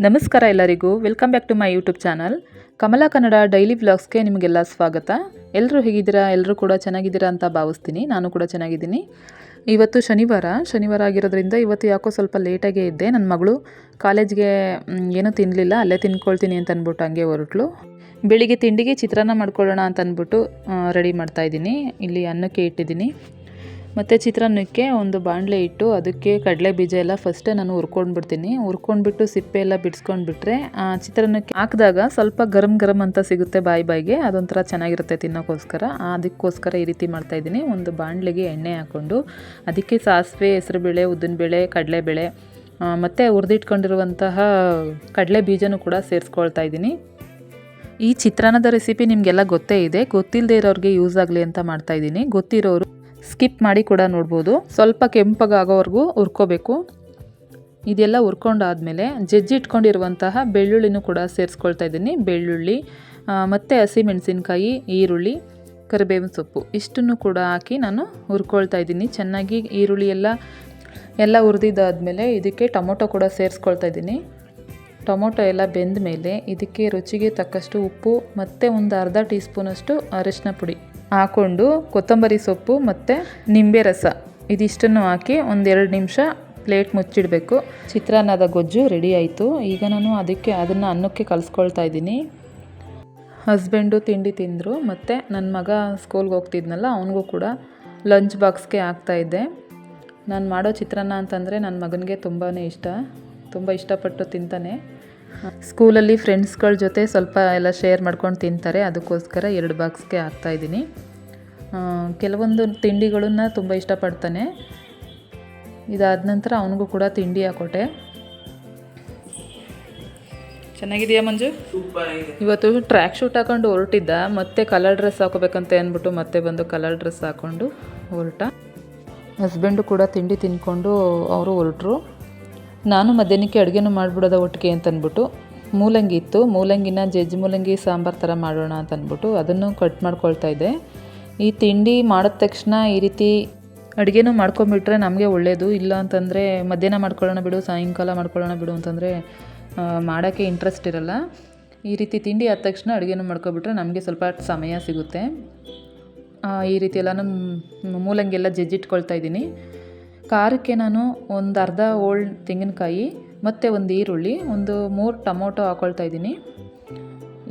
ನಮಸ್ಕಾರ ಎಲ್ಲರಿಗೂ, welcome back to my YouTube channel Kamala Kannada daily ವ್ಲಾಗ್ಸ್ಗೆ ನಿಮಗೆಲ್ಲ ಸ್ವಾಗತ. ಎಲ್ಲರೂ ಹೇಗಿದ್ದೀರಾ? ಎಲ್ಲರೂ ಕೂಡ ಚೆನ್ನಾಗಿದ್ದೀರಾ ಅಂತ ಭಾವಿಸ್ತೀನಿ. ನಾನು ಕೂಡ ಚೆನ್ನಾಗಿದ್ದೀನಿ. ಇವತ್ತು ಶನಿವಾರ ಆಗಿರೋದ್ರಿಂದ ಇವತ್ತು ಯಾಕೋ ಸ್ವಲ್ಪ ಲೇಟಾಗೇ ಇದ್ದೆ. ನನ್ನ ಮಗಳು ಕಾಲೇಜ್ಗೆ ಏನೂ ತಿನ್ನಲಿಲ್ಲ, ಅಲ್ಲೇ ತಿನ್ಕೊಳ್ತೀನಿ ಅಂತ ಅಂದ್ಬಿಟ್ಟು ಹಂಗೆ ಹೊರಟ್ಲು. ಬೆಳಿಗ್ಗೆ ತಿಂಡಿಗೆ ಚಿತ್ರಾನ್ನ ಮಾಡ್ಕೊಳ್ಳೋಣ ಅಂತ ಅಂದ್ಬಿಟ್ಟು ರೆಡಿ ಮಾಡ್ತಾಯಿದ್ದೀನಿ. ಇಲ್ಲಿ ಅನ್ನಕ್ಕೆ ಇಟ್ಟಿದ್ದೀನಿ. ಮತ್ತು ಚಿತ್ರಾನ್ನಕ್ಕೆ ಒಂದು ಬಾಣಲೆ ಇಟ್ಟು ಅದಕ್ಕೆ ಕಡಲೆ ಬೀಜ ಎಲ್ಲ ಫಸ್ಟೇ ನಾನು ಹುರ್ಕೊಂಡ್ಬಿಡ್ತೀನಿ. ಹುರ್ಕೊಂಡ್ಬಿಟ್ಟು ಸಿಪ್ಪೆ ಎಲ್ಲ ಬಿಡಿಸ್ಕೊಂಡ್ಬಿಟ್ರೆ ಚಿತ್ರಾನ್ನಕ್ಕೆ ಹಾಕಿದಾಗ ಸ್ವಲ್ಪ ಗರಂ ಅಂತ ಸಿಗುತ್ತೆ ಬಾಯಿಗೆ. ಅದೊಂಥರ ಚೆನ್ನಾಗಿರುತ್ತೆ ತಿನ್ನೋಕ್ಕೋಸ್ಕರ. ಅದಕ್ಕೋಸ್ಕರ ಈ ರೀತಿ ಮಾಡ್ತಾಯಿದ್ದೀನಿ. ಒಂದು ಬಾಣಲೆಗೆ ಎಣ್ಣೆ ಹಾಕ್ಕೊಂಡು ಅದಕ್ಕೆ ಸಾಸಿವೆ, ಹೆಸರುಬೇಳೆ, ಉದ್ದಿನಬೇಳೆ, ಕಡಲೆಬೇಳೆ ಮತ್ತು ಹುರಿದಿಟ್ಕೊಂಡಿರುವಂತಹ ಕಡಲೆ ಬೀಜನೂ ಕೂಡ ಸೇರಿಸ್ಕೊಳ್ತಾ ಇದ್ದೀನಿ. ಈ ಚಿತ್ರಾನ್ನದ ರೆಸಿಪಿ ನಿಮಗೆಲ್ಲ ಗೊತ್ತೇ ಇದೆ. ಗೊತ್ತಿಲ್ಲದೆ ಇರೋರಿಗೆ ಯೂಸ್ ಆಗಲಿ ಅಂತ ಮಾಡ್ತಾಯಿದ್ದೀನಿ. ಗೊತ್ತಿರೋರು ಸ್ಕಿಪ್ ಮಾಡಿ ಕೂಡ ನೋಡ್ಬೋದು. ಸ್ವಲ್ಪ ಕೆಂಪಗಾಗೋವರೆಗೂ ಹುರ್ಕೋಬೇಕು. ಇದೆಲ್ಲ ಹುರ್ಕೊಂಡಾದಮೇಲೆ ಜಜ್ಜಿಟ್ಕೊಂಡಿರುವಂತಹ ಬೆಳ್ಳುಳ್ಳಿನೂ ಕೂಡ ಸೇರಿಸ್ಕೊಳ್ತಾ ಇದ್ದೀನಿ. ಬೆಳ್ಳುಳ್ಳಿ ಮತ್ತು ಹಸಿಮೆಣಸಿನ್ಕಾಯಿ, ಈರುಳ್ಳಿ, ಕರಿಬೇವಿನ ಸೊಪ್ಪು ಇಷ್ಟನ್ನು ಕೂಡ ಹಾಕಿ ನಾನು ಹುರ್ಕೊಳ್ತಾ ಇದ್ದೀನಿ. ಚೆನ್ನಾಗಿ ಈರುಳ್ಳಿ ಎಲ್ಲ ಹುರಿದಿದ್ದಾದಮೇಲೆ ಇದಕ್ಕೆ ಟೊಮೊಟೊ ಕೂಡ ಸೇರಿಸ್ಕೊಳ್ತಾ ಇದ್ದೀನಿ. ಟೊಮೊಟೊ ಎಲ್ಲ ಬೆಂದ ಮೇಲೆ ಇದಕ್ಕೆ ರುಚಿಗೆ ತಕ್ಕಷ್ಟು ಉಪ್ಪು ಮತ್ತು ಒಂದು ಅರ್ಧ ಟೀ ಸ್ಪೂನಷ್ಟು ಅರಿಶಿನ ಪುಡಿ ಹಾಕ್ಕೊಂಡು ಕೊತ್ತಂಬರಿ ಸೊಪ್ಪು ಮತ್ತು ನಿಂಬೆ ರಸ ಇದಿಷ್ಟನ್ನು ಹಾಕಿ ಒಂದೆರಡು ನಿಮಿಷ ಪ್ಲೇಟ್ ಮುಚ್ಚಿಡಬೇಕು. ಚಿತ್ರಾನ್ನದ ಗೊಜ್ಜು ರೆಡಿ ಆಯಿತು. ಈಗ ನಾನು ಅದನ್ನು ಅನ್ನಕ್ಕೆ ಕಲಿಸ್ಕೊಳ್ತಾ ಇದ್ದೀನಿ. ಹಸ್ಬೆಂಡು ತಿಂಡಿ ತಿಂದರು ಮತ್ತು ನನ್ನ ಮಗ ಸ್ಕೂಲ್ಗೆ ಹೋಗ್ತಿದ್ನಲ್ಲ, ಅವನಿಗೂ ಕೂಡ ಲಂಚ್ ಬಾಕ್ಸ್ಗೆ ಹಾಕ್ತಾಯಿದ್ದೆ. ನಾನು ಮಾಡೋ ಚಿತ್ರಾನ್ನ ಅಂತಂದರೆ ನನ್ನ ಮಗನಿಗೆ ತುಂಬ ಇಷ್ಟಪಟ್ಟು ತಿಂತಾನೆ. ಸ್ಕೂಲಲ್ಲಿ ಫ್ರೆಂಡ್ಸ್ಗಳ ಜೊತೆ ಸ್ವಲ್ಪ ಎಲ್ಲ ಶೇರ್ ಮಾಡ್ಕೊಂಡು ತಿಂತಾರೆ. ಅದಕ್ಕೋಸ್ಕರ 2 ಬಾಕ್ಸ್ಗೆ ಹಾಕ್ತಾಯಿದ್ದೀನಿ. ಕೆಲವೊಂದು ತಿಂಡಿಗಳನ್ನು ತುಂಬ ಇಷ್ಟಪಡ್ತಾನೆ. ಇದಾದ ನಂತರ ಅವನಿಗೂ ಕೂಡ ತಿಂಡಿ ಹಾಕೊಟ್ಟೆ. ಚೆನ್ನಾಗಿದೆಯಾ ಮಂಜು? ಇವತ್ತು ಟ್ರ್ಯಾಕ್ ಶೂಟ್ ಹಾಕೊಂಡು ಹೊರಟಿದ್ದ, ಮತ್ತೆ ಕಲರ್ ಡ್ರೆಸ್ ಹಾಕೋಬೇಕಂತ ಅಂದ್ಬಿಟ್ಟು ಮತ್ತೆ ಬಂದು ಕಲರ್ ಡ್ರೆಸ್ ಹಾಕ್ಕೊಂಡು ಹೊರಟ. ಹಸ್ಬೆಂಡು ಕೂಡ ತಿಂಡಿ ತಿಂದ್ಕೊಂಡು ಅವರು ಹೊರಟರು. ನಾನು ಮಧ್ಯಾಹ್ನಕ್ಕೆ ಅಡುಗೆನೂ ಮಾಡಿಬಿಡೋದ ಒಟ್ಟಿಗೆ ಅಂತಂದ್ಬಿಟ್ಟು ಮೂಲಂಗಿ ಇತ್ತು, ಮೂಲಂಗಿನ ಜಜ್ಜಿ ಮೂಲಂಗಿ ಸಾಂಬಾರು ಥರ ಮಾಡೋಣ ಅಂತಂದ್ಬಿಟ್ಟು ಅದನ್ನು ಕಟ್ ಮಾಡ್ಕೊಳ್ತಾ ಇದ್ದೆ. ಈ ತಿಂಡಿ ಮಾಡಿದ ತಕ್ಷಣ ಈ ರೀತಿ ಅಡುಗೆನೂ ಮಾಡ್ಕೊಂಬಿಟ್ರೆ ನಮಗೆ ಒಳ್ಳೆಯದು. ಇಲ್ಲ ಅಂತಂದರೆ ಮಧ್ಯಾಹ್ನ ಮಾಡ್ಕೊಳ್ಳೋಣ ಬಿಡು, ಸಾಯಂಕಾಲ ಮಾಡ್ಕೊಳ್ಳೋಣ ಬಿಡು ಅಂತಂದರೆ ಮಾಡೋಕ್ಕೆ ಇಂಟ್ರೆಸ್ಟ್ ಇರಲ್ಲ. ಈ ರೀತಿ ತಿಂಡಿ ಆದ ತಕ್ಷಣ ಅಡುಗೆನೂ ಮಾಡ್ಕೊಬಿಟ್ರೆ ನಮಗೆ ಸ್ವಲ್ಪ ಸಮಯ ಸಿಗುತ್ತೆ. ಈ ರೀತಿ ಎಲ್ಲನೂ ಮೂಲಂಗಿ ಎಲ್ಲ ಜಜ್ಜಿಟ್ಕೊಳ್ತಾ ಇದ್ದೀನಿ. ಖಾರಕ್ಕೆ ನಾನು ಒಂದು ಅರ್ಧ ಹೋಳು ತೆಂಗಿನಕಾಯಿ ಮತ್ತು ಒಂದು ಈರುಳ್ಳಿ, ಒಂದು 3 ಟೊಮೊಟೊ ಹಾಕ್ಕೊಳ್ತಾ ಇದ್ದೀನಿ.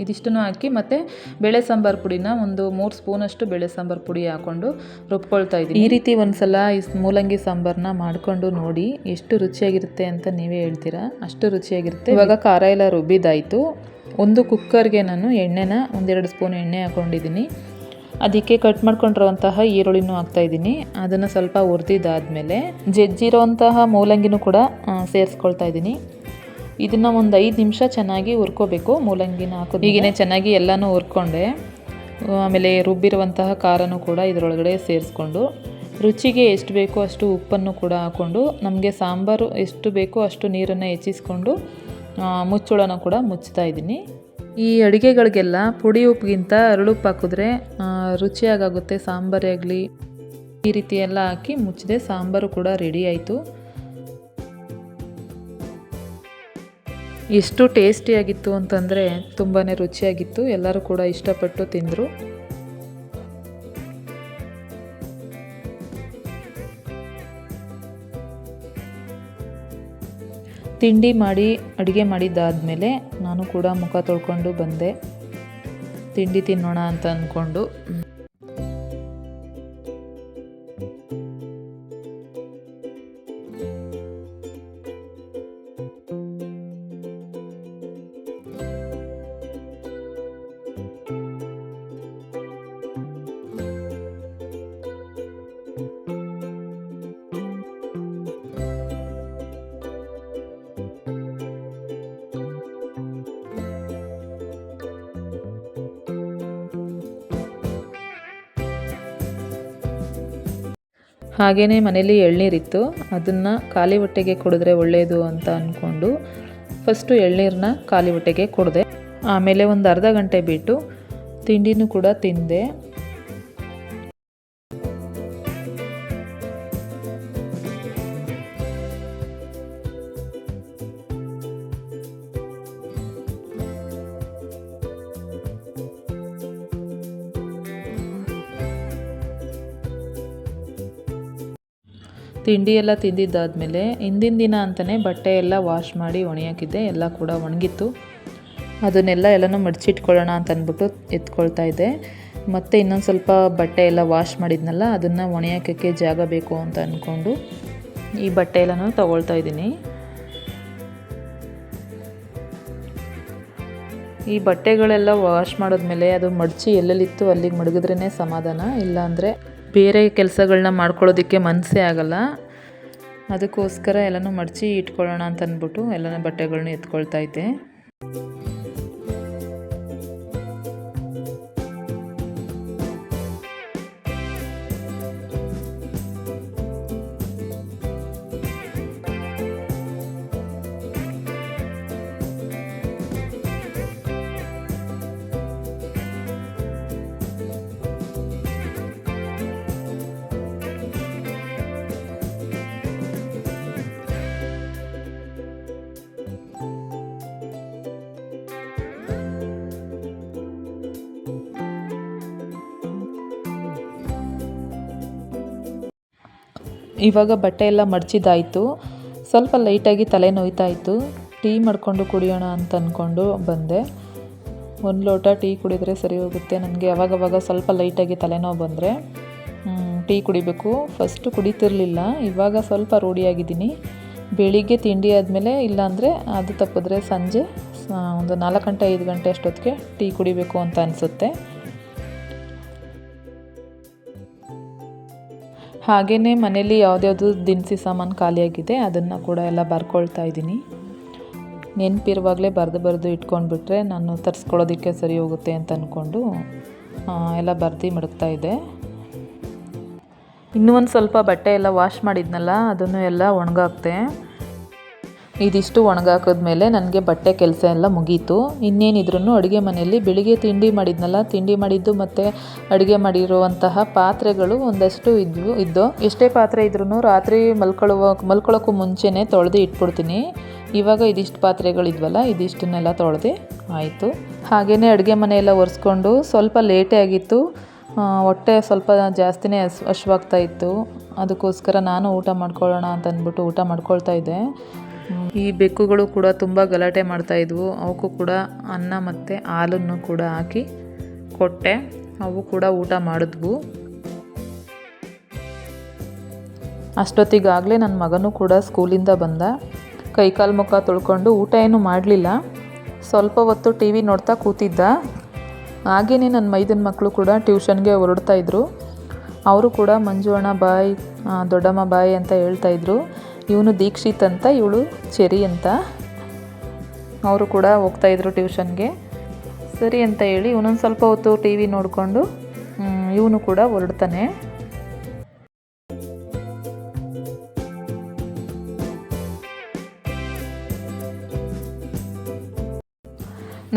ಇದಿಷ್ಟನ್ನು ಹಾಕಿ ಮತ್ತು ಬೇಳೆ ಸಾಂಬಾರು ಪುಡಿನ ಒಂದು 3 ಸ್ಪೂನಷ್ಟು ಬೇಳೆ ಸಾಂಬಾರು ಪುಡಿ ಹಾಕ್ಕೊಂಡು ರುಬ್ಕೊಳ್ತಾ ಇದ್ದೀನಿ. ಈ ರೀತಿ ಒಂದು ಸಲ ಈ ಮೂಲಂಗಿ ಸಾಂಬಾರನ್ನ ಮಾಡಿಕೊಂಡು ನೋಡಿ, ಎಷ್ಟು ರುಚಿಯಾಗಿರುತ್ತೆ ಅಂತ ನೀವೇ ಹೇಳ್ತೀರಾ. ಅಷ್ಟು ರುಚಿಯಾಗಿರುತ್ತೆ. ಇವಾಗ ಖಾರ ಎಲ್ಲ ರುಬ್ಬಿದ್ದಾಯಿತು. ಒಂದು ಕುಕ್ಕರ್ಗೆ ನಾನು ಒಂದೆರಡು ಸ್ಪೂನ್ ಎಣ್ಣೆ ಹಾಕ್ಕೊಂಡಿದ್ದೀನಿ. ಅದಕ್ಕೆ ಕಟ್ ಮಾಡ್ಕೊಂಡಿರುವಂತಹ ಈರುಳ್ಳಿನೂ ಹಾಕ್ತಾಯಿದ್ದೀನಿ. ಅದನ್ನು ಸ್ವಲ್ಪ ಹುರಿದಿದ್ದಾದಮೇಲೆ ಜಜ್ಜಿರೋಂತಹ ಮೂಲಂಗಿನೂ ಕೂಡ ಸೇರಿಸ್ಕೊಳ್ತಾ ಇದ್ದೀನಿ. ಇದನ್ನು ಒಂದು 5 ನಿಮಿಷ ಚೆನ್ನಾಗಿ ಹುರ್ಕೋಬೇಕು. ಮೂಲಂಗಿನ ಹಾಕೋದು ಹೀಗೇ ಚೆನ್ನಾಗಿ ಎಲ್ಲನೂ ಹುರ್ಕೊಂಡೆ. ಆಮೇಲೆ ರುಬ್ಬಿರುವಂತಹ ಖಾರನೂ ಕೂಡ ಇದರೊಳಗಡೆ ಸೇರಿಸ್ಕೊಂಡು ರುಚಿಗೆ ಎಷ್ಟು ಬೇಕೋ ಅಷ್ಟು ಉಪ್ಪನ್ನು ಕೂಡ ಹಾಕ್ಕೊಂಡು ನಮಗೆ ಸಾಂಬಾರು ಎಷ್ಟು ಬೇಕೋ ಅಷ್ಟು ನೀರನ್ನು ಹೆಚ್ಚಿಸ್ಕೊಂಡು ಮುಚ್ಚಳನ ಕೂಡ ಮುಚ್ತಾ ಇದ್ದೀನಿ. ಈ ಅಡುಗೆಗಳಿಗೆಲ್ಲ ಪುಡಿ ಉಪ್ಪಿಗಿಂತ ಅರಳುಪ್ಪು ಹಾಕಿದ್ರೆ ರುಚಿಯಾಗುತ್ತೆ ಸಾಂಬಾರೇ ಆಗಲಿ. ಈ ರೀತಿ ಎಲ್ಲ ಹಾಕಿ ಮುಚ್ಚಿದೆ. ಸಾಂಬಾರು ಕೂಡ ರೆಡಿ ಆಯಿತು. ಎಷ್ಟು ಟೇಸ್ಟಿಯಾಗಿತ್ತು ಅಂತಂದರೆ ತುಂಬಾ ರುಚಿಯಾಗಿತ್ತು. ಎಲ್ಲರೂ ಕೂಡ ಇಷ್ಟಪಟ್ಟು ತಿಂದರು. ತಿಂಡಿ ಮಾಡಿ ಅಡುಗೆ ಮಾಡಿದ್ದಾದಮೇಲೆ ನಾನು ಕೂಡ ಮುಖ ತೊಳ್ಕೊಂಡು ಬಂದೆ, ತಿಂಡಿ ತಿನ್ನೋಣ ಅಂತ ಅಂದ್ಕೊಂಡು. ಹಾಗೆಯೇ ಮನೇಲಿ ಎಳ್ನೀರಿತ್ತು, ಅದನ್ನು ಖಾಲಿ ಹೊಟ್ಟೆಗೆ ಕುಡಿದ್ರೆ ಒಳ್ಳೆಯದು ಅಂತ ಅಂದ್ಕೊಂಡು ಫಸ್ಟು ಎಳ್ನೀರನ್ನ ಖಾಲಿ ಹೊಟ್ಟೆಗೆ ಕುಡಿದೆ. ಆಮೇಲೆ ಒಂದು ಅರ್ಧ ಗಂಟೆ ಬಿಟ್ಟು ತಿಂಡಿನೂ ಕೂಡ ತಿಂದೆ. ತಿಂಡಿ ಎಲ್ಲ ತಿಂದಿದ್ದಾದಮೇಲೆ ಹಿಂದಿನ ದಿನ ಅಂತಲೇ ಬಟ್ಟೆ ಎಲ್ಲ ವಾಶ್ ಮಾಡಿ ಒಣಗಾಕಿದ್ದೆ. ಎಲ್ಲ ಕೂಡ ಒಣಗಿತ್ತು. ಅದನ್ನೆಲ್ಲನೂ ಮಡಚಿಟ್ಕೊಳ್ಳೋಣ ಅಂತ ಅಂದ್ಬಿಟ್ಟು ಎತ್ಕೊಳ್ತಾ ಇದ್ದೆ. ಮತ್ತು ಇನ್ನೊಂದು ಸ್ವಲ್ಪ ಬಟ್ಟೆ ಎಲ್ಲ ವಾಶ್ ಮಾಡಿದ್ನಲ್ಲ, ಅದನ್ನು ಒಣಗಾಕೋಕ್ಕೆ ಜಾಗ ಬೇಕು ಅಂತ ಅಂದ್ಕೊಂಡು ಈ ಬಟ್ಟೆ ಎಲ್ಲನೂ ತಗೊಳ್ತಾ ಇದ್ದೀನಿ. ಈ ಬಟ್ಟೆಗಳೆಲ್ಲ ವಾಶ್ ಮಾಡಿದ್ಮೇಲೆ ಅದು ಮಡಚಿ ಎಲ್ಲೆಲ್ಲಿತ್ತು ಅಲ್ಲಿಗೆ ಮಡಗಿದ್ರೇ ಸಮಾಧಾನ, ಇಲ್ಲಾಂದರೆ ಬೇರೆ ಕೆಲಸಗಳನ್ನ ಮಾಡ್ಕೊಳ್ಳೋದಕ್ಕೆ ಮನಸ್ಸೇ ಆಗಲ್ಲ. ಅದಕ್ಕೋಸ್ಕರ ಎಲ್ಲನೂ ಮಡಚಿ ಇಟ್ಕೊಳ್ಳೋಣ ಅಂತ ಅಂದ್ಬಿಟ್ಟು ಎಲ್ಲನೂ ಬಟ್ಟೆಗಳನ್ನ ಎತ್ಕೊಳ್ತಾ ಇದ್ದೆ. ಇವಾಗ ಬಟ್ಟೆ ಎಲ್ಲ ಮಡಚಿದ್ದಾಯಿತು. ಸ್ವಲ್ಪ ಲೈಟಾಗಿ ತಲೆ ನೋಯ್ತಾ ಇತ್ತು. ಟೀ ಮಾಡಿಕೊಂಡು ಕುಡಿಯೋಣ ಅಂತ ಅಂದ್ಕೊಂಡು ಬಂದೆ. 1 ಲೋಟ ಟೀ ಕುಡಿದ್ರೆ ಸರಿ ಹೋಗುತ್ತೆ. ನನಗೆ ಅವಾಗವಾಗ ಸ್ವಲ್ಪ ಲೈಟಾಗಿ ತಲೆನೋವು ಬಂದರೆ ಟೀ ಕುಡಿಬೇಕು. ಫಸ್ಟು ಕುಡಿತಿರಲಿಲ್ಲ, ಇವಾಗ ಸ್ವಲ್ಪ ರೂಢಿಯಾಗಿದ್ದೀನಿ. ಬೆಳಿಗ್ಗೆ ತಿಂಡಿ ಆದಮೇಲೆ, ಇಲ್ಲಾಂದರೆ ಅದು ತಪ್ಪಿದ್ರೆ ಸಂಜೆ ಒಂದು 4 ಗಂಟೆ 5 ಗಂಟೆ ಅಷ್ಟೊತ್ತಿಗೆ ಟೀ ಕುಡಿಬೇಕು ಅಂತ ಅನಿಸುತ್ತೆ. ಹಾಗೆಯೇ ಮನೇಲಿ ಯಾವುದ್ಯಾವುದು ದಿನಸಿ ಸಾಮಾನು ಖಾಲಿಯಾಗಿದೆ ಅದನ್ನು ಕೂಡ ಎಲ್ಲ ಬರ್ಕೊಳ್ತಾ ಇದ್ದೀನಿ. ನೆನಪಿರುವಾಗಲೇ ಬರೆದು ಇಟ್ಕೊಂಡ್ಬಿಟ್ರೆ ನಾನು ತರಿಸ್ಕೊಳ್ಳೋದಕ್ಕೆ ಸರಿ ಹೋಗುತ್ತೆ ಅಂತ ಅಂದ್ಕೊಂಡು ಎಲ್ಲ ಬರೆದು ಮಡಗ್ತಾ ಇದ್ದೆ. ಇನ್ನೂ ಒಂದು ಸ್ವಲ್ಪ ಬಟ್ಟೆ ಎಲ್ಲ ವಾಶ್ ಮಾಡಿದ್ನಲ್ಲ, ಅದನ್ನು ಎಲ್ಲ ಒಣಗಾಕ್ತೆ. ಇದಿಷ್ಟು ಒಣಗಾಕಿದ್ಮೇಲೆ ನನಗೆ ಬಟ್ಟೆ ಕೆಲಸ ಎಲ್ಲ ಮುಗೀತು. ಇನ್ನೇನಿದ್ರೂ ಅಡುಗೆ ಮನೆಯಲ್ಲಿ ಬೆಳಿಗ್ಗೆ ತಿಂಡಿ ಮಾಡಿದ್ನಲ್ಲ, ತಿಂಡಿ ಮಾಡಿದ್ದು ಮತ್ತು ಅಡುಗೆ ಪಾತ್ರೆಗಳು ಒಂದಷ್ಟು ಇದ್ದು ಎಷ್ಟೇ ಪಾತ್ರೆ ಇದ್ರೂ ರಾತ್ರಿ ಮಲ್ಕೊಳ್ಳೋಕ್ಕೂ ಮುಂಚೆನೇ ತೊಳೆದು ಇಟ್ಬಿಡ್ತೀನಿ. ಇವಾಗ ಇದಿಷ್ಟು ಪಾತ್ರೆಗಳಿದ್ವಲ್ಲ, ಇದಿಷ್ಟನ್ನೆಲ್ಲ ತೊಳೆದು ಆಯಿತು. ಹಾಗೆಯೇ ಅಡುಗೆ ಮನೆಯೆಲ್ಲ ಒರೆಸ್ಕೊಂಡು ಸ್ವಲ್ಪ ಲೇಟೇ ಆಗಿತ್ತು. ಹೊಟ್ಟೆ ಸ್ವಲ್ಪ ಜಾಸ್ತಿನೇ ಹಶ್ವಾಗ್ತಾ ಇತ್ತು. ಅದಕ್ಕೋಸ್ಕರ ನಾನು ಊಟ ಮಾಡ್ಕೊಳ್ಳೋಣ ಅಂತ ಅಂದ್ಬಿಟ್ಟು ಊಟ ಮಾಡ್ಕೊಳ್ತಾ ಇದ್ದೆ. ಈ ಬೆಕ್ಕುಗಳು ಕೂಡ ತುಂಬ ಗಲಾಟೆ ಮಾಡ್ತಾಯಿದ್ವು. ಅವಕ್ಕೂ ಕೂಡ ಅನ್ನ ಮತ್ತು ಹಾಲನ್ನು ಕೂಡ ಹಾಕಿ ಕೊಟ್ಟೆ. ಅವು ಕೂಡ ಊಟ ಮಾಡಿದ್ವು. ಅಷ್ಟೊತ್ತಿಗಾಗಲೇ ನನ್ನ ಮಗನೂ ಕೂಡ ಸ್ಕೂಲಿಂದ ಬಂದ. ಕೈಕಾಲು ಮುಖ ತೊಳ್ಕೊಂಡು ಊಟ ಏನೂ ಮಾಡಲಿಲ್ಲ. ಸ್ವಲ್ಪ ಹೊತ್ತು ಟಿ ವಿ ನೋಡ್ತಾ ಕೂತಿದ್ದ. ಹಾಗೆಯೇ ನನ್ನ ಮೈದನ ಮಕ್ಕಳು ಕೂಡ ಟ್ಯೂಷನ್ಗೆ ಹೊರಡ್ತಾಯಿದ್ರು. ಅವರು ಕೂಡ ಮಂಜು ಅಣ್ಣ ಬಾಯ್, ದೊಡ್ಡಮ್ಮ ಬಾಯ್ ಅಂತ ಹೇಳ್ತಾಯಿದ್ರು. ಇವನು ದೀಕ್ಷಿತ್ ಅಂತ, ಇವಳು ಚೆರಿ ಅಂತ. ಅವರು ಕೂಡ ಹೋಗ್ತಾಯಿದ್ರು ಟ್ಯೂಷನ್ಗೆ. ಸರಿ ಅಂತ ಹೇಳಿ ಇವನೊಂದು ಸ್ವಲ್ಪ ಹೊತ್ತು ಟಿ ವಿ ನೋಡಿಕೊಂಡು ಇವನು ಕೂಡ ಹೊರಡ್ತಾನೆ.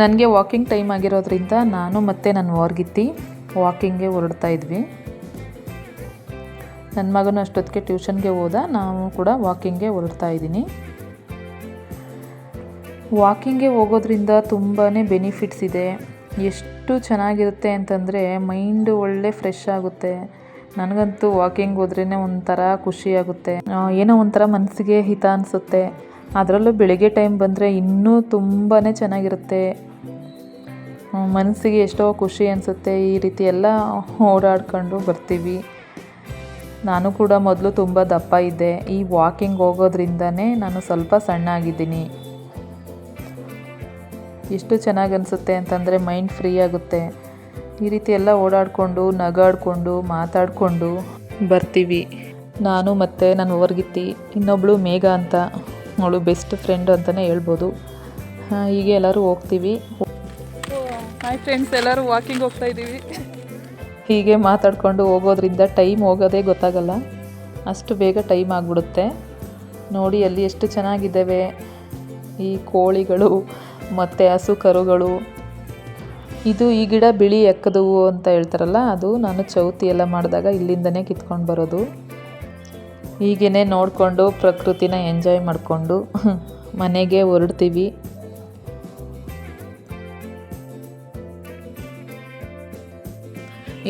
ನನಗೆ ವಾಕಿಂಗ್ ಟೈಮ್ ಆಗಿರೋದ್ರಿಂದ ನಾನು ಮತ್ತು ನನ್ನ ವರ್ಗಿತ್ತಿ ವಾಕಿಂಗ್ಗೆ ಹೊರಡ್ತಾ ಇದ್ವಿ. ನನ್ನ ಮಗನೂ ಅಷ್ಟೊತ್ತಿಗೆ ಟ್ಯೂಷನ್ಗೆ ಹೋದ. ನಾವು ಕೂಡ ವಾಕಿಂಗ್ಗೆ ಹೊರಡ್ತಾ ಇದ್ದೀನಿ. ವಾಕಿಂಗ್ಗೆ ಹೋಗೋದ್ರಿಂದ ತುಂಬಾ ಬೆನಿಫಿಟ್ಸ್ ಇದೆ. ಎಷ್ಟು ಚೆನ್ನಾಗಿರುತ್ತೆ ಅಂತಂದರೆ ಮೈಂಡು ಒಳ್ಳೆ ಫ್ರೆಶ್ ಆಗುತ್ತೆ. ನನಗಂತೂ ವಾಕಿಂಗ್ ಹೋದ್ರೇ ಒಂಥರ ಖುಷಿಯಾಗುತ್ತೆ. ಏನೋ ಒಂಥರ ಮನಸ್ಸಿಗೆ ಹಿತ ಅನಿಸುತ್ತೆ. ಅದರಲ್ಲೂ ಬೆಳಿಗ್ಗೆ ಟೈಮ್ ಬಂದರೆ ಇನ್ನೂ ತುಂಬಾ ಚೆನ್ನಾಗಿರುತ್ತೆ. ಮನಸ್ಸಿಗೆ ಎಷ್ಟೋ ಖುಷಿ ಅನಿಸುತ್ತೆ. ಈ ರೀತಿ ಎಲ್ಲ ಓಡಾಡ್ಕೊಂಡು ಬರ್ತೀವಿ. ನಾನು ಕೂಡ ಮೊದಲು ತುಂಬ ದಪ್ಪ ಇದ್ದೆ. ಈ ವಾಕಿಂಗ್ ಹೋಗೋದ್ರಿಂದನೇ ನಾನು ಸ್ವಲ್ಪ ಸಣ್ಣ ಆಗಿದ್ದೀನಿ. ಎಷ್ಟು ಚೆನ್ನಾಗಿ ಅನಿಸುತ್ತೆ ಅಂತಂದರೆ ಮೈಂಡ್ ಫ್ರೀ ಆಗುತ್ತೆ. ಈ ರೀತಿ ಎಲ್ಲ ಓಡಾಡಿಕೊಂಡು ನಗಾಡಿಕೊಂಡು ಮಾತಾಡಿಕೊಂಡು ಬರ್ತೀವಿ. ನಾನು ಮತ್ತು ನನ್ನ ಹೊರಗಿತ್ತಿ, ಇನ್ನೊಬ್ಬಳು ಮೇಘ ಅಂತ, ಅವಳು ಬೆಸ್ಟ್ ಫ್ರೆಂಡ್ ಅಂತಲೇ ಹೇಳ್ಬೋದು. ಹೀಗೆ ಎಲ್ಲರೂ ಹೋಗ್ತೀವಿ. ಹಾಯ್ ಫ್ರೆಂಡ್ಸ್, ಎಲ್ಲರೂ ವಾಕಿಂಗ್ ಹೋಗ್ತಾ ಇದ್ದೀವಿ. ಹೀಗೆ ಮಾತಾಡಿಕೊಂಡು ಹೋಗೋದ್ರಿಂದ ಟೈಮ್ ಹೋಗೋದೇ ಗೊತ್ತಾಗಲ್ಲ. ಅಷ್ಟು ಬೇಗ ಟೈಮ್ ಆಗಿಬಿಡುತ್ತೆ. ನೋಡಿ ಅಲ್ಲಿ ಎಷ್ಟು ಚೆನ್ನಾಗಿದ್ದಾವೆ ಈ ಕೋಳಿಗಳು ಮತ್ತು ಹಸು ಕರುಗಳು. ಇದು ಈ ಗಿಡ ಬಿಳಿ ಎಕ್ಕದವು ಅಂತ ಹೇಳ್ತಾರಲ್ಲ, ಅದು ನಾನು ಚೌತಿ ಎಲ್ಲ ಮಾಡಿದಾಗ ಇಲ್ಲಿಂದನೇ ಕಿತ್ಕೊಂಡು ಬರೋದು. ಹೀಗೇ ನೋಡಿಕೊಂಡು ಪ್ರಕೃತಿನ ಎಂಜಾಯ್ ಮಾಡಿಕೊಂಡು ಮನೆಗೆ ಹೊರಡ್ತೀವಿ.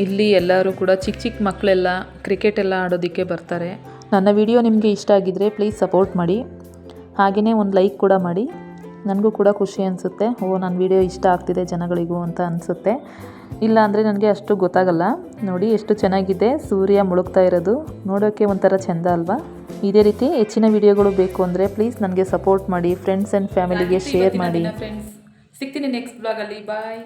ಇಲ್ಲಿ ಎಲ್ಲರೂ ಕೂಡ ಚಿಕ್ಕ ಚಿಕ್ಕ ಮಕ್ಕಳೆಲ್ಲ ಕ್ರಿಕೆಟ್ ಎಲ್ಲ ಆಡೋದಕ್ಕೆ ಬರ್ತಾರೆ. ನನ್ನ ವಿಡಿಯೋ ನಿಮಗೆ ಇಷ್ಟ ಆಗಿದ್ದರೆ ಪ್ಲೀಸ್ ಸಪೋರ್ಟ್ ಮಾಡಿ, ಹಾಗೆಯೇ ಒಂದು ಲೈಕ್ ಕೂಡ ಮಾಡಿ. ನನಗೂ ಕೂಡ ಖುಷಿ ಅನಿಸುತ್ತೆ, ನನ್ನ ವಿಡಿಯೋ ಇಷ್ಟ ಆಗ್ತಿದೆ ಜನಗಳಿಗೂ ಅಂತ ಅನಿಸುತ್ತೆ. ಇಲ್ಲ ಅಂದರೆ ನನಗೆ ಅಷ್ಟು ಗೊತ್ತಾಗಲ್ಲ. ನೋಡಿ ಎಷ್ಟು ಚೆನ್ನಾಗಿದೆ ಸೂರ್ಯ ಮುಳುಗ್ತಾ ಇರೋದು, ನೋಡೋಕ್ಕೆ ಒಂಥರ ಚೆಂದ ಅಲ್ವಾ. ಇದೇ ರೀತಿ ಹೆಚ್ಚಿನ ವಿಡಿಯೋಗಳು ಬೇಕು ಅಂದರೆ ಪ್ಲೀಸ್ ನನಗೆ ಸಪೋರ್ಟ್ ಮಾಡಿ, ಫ್ರೆಂಡ್ಸ್ ಆ್ಯಂಡ್ ಫ್ಯಾಮಿಲಿಗೆ ಶೇರ್ ಮಾಡಿ. ಫ್ರೆಂಡ್ಸ್, ಸಿಗ್ತೀನಿ ನೆಕ್ಸ್ಟ್ ಬ್ಲಾಗಲ್ಲಿ. ಬಾಯ್.